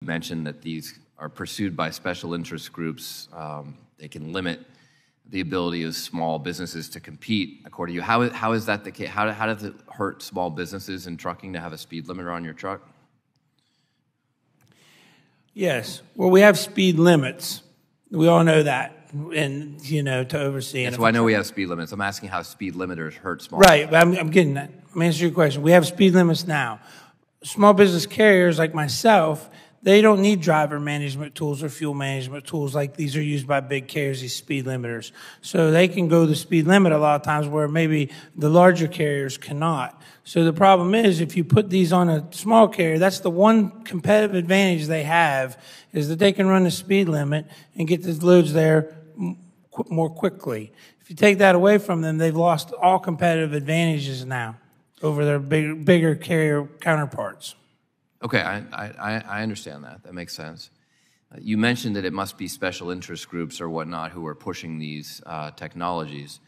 mentioned that these are pursued by special interest groups. They can limit the ability of small businesses to compete, according to you. How is that the case? How does it hurt small businesses in trucking to have a speed limiter on your truck? Yes. Well, we have speed limits. We all know that. And, to oversee. That's why I know we have speed limits. I'm asking how speed limiters hurt small Right, but I'm getting that. Let me answer your question. We have speed limits now. Small business carriers like myself, they don't need driver management tools or fuel management tools like these are used by big carriers, these speed limiters. So they can go the speed limit a lot of times where maybe the larger carriers cannot. So the problem is if you put these on a small carrier, that's the one competitive advantage they have is that they can run the speed limit and get the loads there more quickly. If you take that away from them, they've lost all competitive advantages now over their bigger carrier counterparts. Okay, I understand that. That makes sense. You mentioned that it must be special interest groups or whatnot who are pushing these technologies.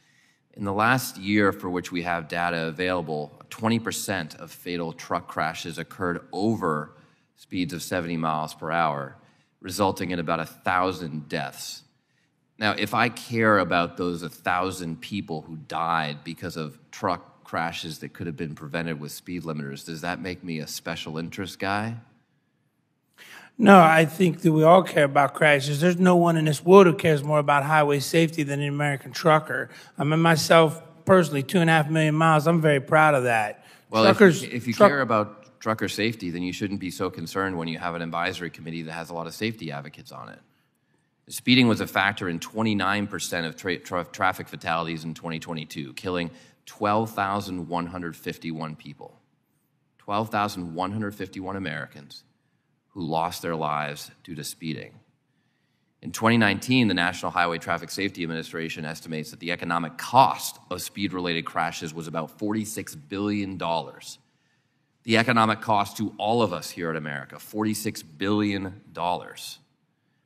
In the last year for which we have data available, 20% of fatal truck crashes occurred over speeds of 70 miles per hour, resulting in about 1,000 deaths. Now, if I care about those 1,000 people who died because of truck crashes that could have been prevented with speed limiters, does that make me a special interest guy? No, I think that we all care about crashes. There's no one in this world who cares more about highway safety than an American trucker. I mean, myself, personally, 2.5 million miles, I'm very proud of that. Well, if you care about trucker safety, then you shouldn't be so concerned when you have an advisory committee that has a lot of safety advocates on it. Speeding was a factor in 29% of traffic fatalities in 2022, killing 12,151 people. 12,151 Americans who lost their lives due to speeding. In 2019, the National Highway Traffic Safety Administration estimates that the economic cost of speed-related crashes was about $46 billion. The economic cost to all of us here in America, $46 billion.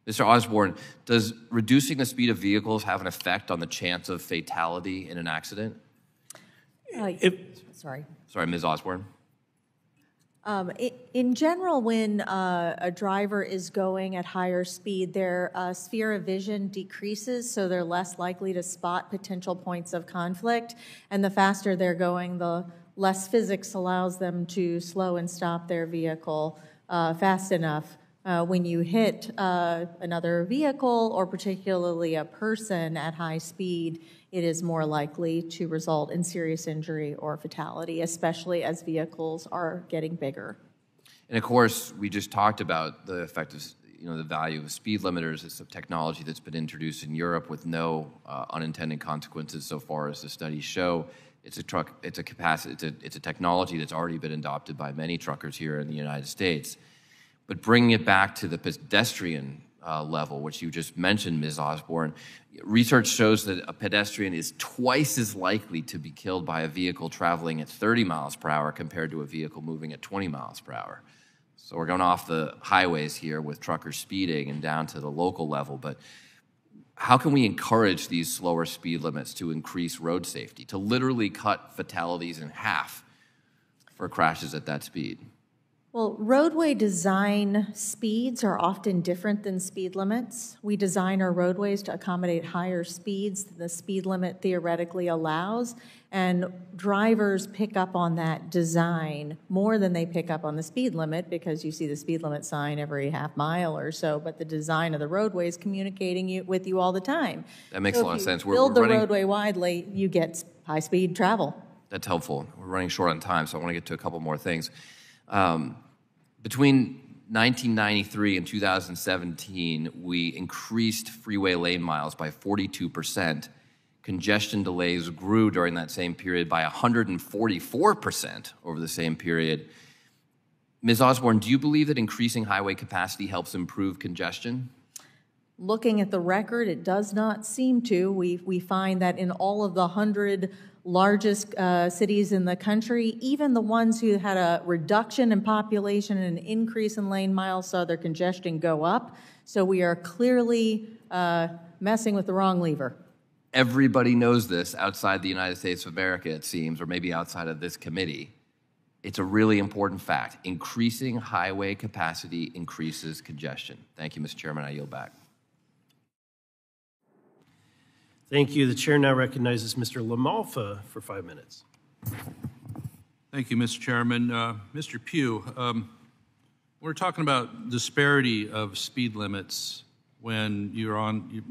Mr. Osborne, does reducing the speed of vehicles have an effect on the chance of fatality in an accident? Sorry, Ms. Osborne. In general, when a driver is going at higher speed, their sphere of vision decreases, so they're less likely to spot potential points of conflict. And the faster they're going, the less physics allows them to slow and stop their vehicle fast enough. When you hit another vehicle or particularly a person at high speed, it is more likely to result in serious injury or fatality, especially as vehicles are getting bigger. And of course, we just talked about the effect of, the value of speed limiters. It's a technology that's been introduced in Europe with no unintended consequences so far as the studies show. It's a technology that's already been adopted by many truckers here in the United States. But bringing it back to the pedestrian level, which you just mentioned, Ms. Osborne, research shows that a pedestrian is twice as likely to be killed by a vehicle traveling at 30 miles per hour compared to a vehicle moving at 20 miles per hour. So we're going off the highways here with truckers speeding and down to the local level. But how can we encourage these slower speed limits to increase road safety, to literally cut fatalities in half for crashes at that speed? Well, roadway design speeds are often different than speed limits. We design our roadways to accommodate higher speeds than the speed limit theoretically allows, and drivers pick up on that design more than they pick up on the speed limit because you see the speed limit sign every half mile or so, but the design of the roadway is communicating with you all the time. That makes a lot of sense. Build the roadway widely, you get high-speed travel. That's helpful. We're running short on time, so I want to get to a couple more things. Between 1993 and 2017, we increased freeway lane miles by 42%. Congestion delays grew during that same period by 144% over the same period. Ms. Osborne, do you believe that increasing highway capacity helps improve congestion? Looking at the record, it does not seem to. We find that in all of the 100 largest cities in the country, even the ones who had a reduction in population and an increase in lane miles saw their congestion go up. So we are clearly messing with the wrong lever. Everybody knows this outside the United States of America, it seems, or maybe outside of this committee. It's a really important fact. Increasing highway capacity increases congestion. Thank you, Mr. Chairman. I yield back. Thank you. The chair now recognizes Mr. LaMalfa for 5 minutes. Thank you, Mr. Chairman. Mr. Pugh, we're talking about disparity of speed limits when you're on,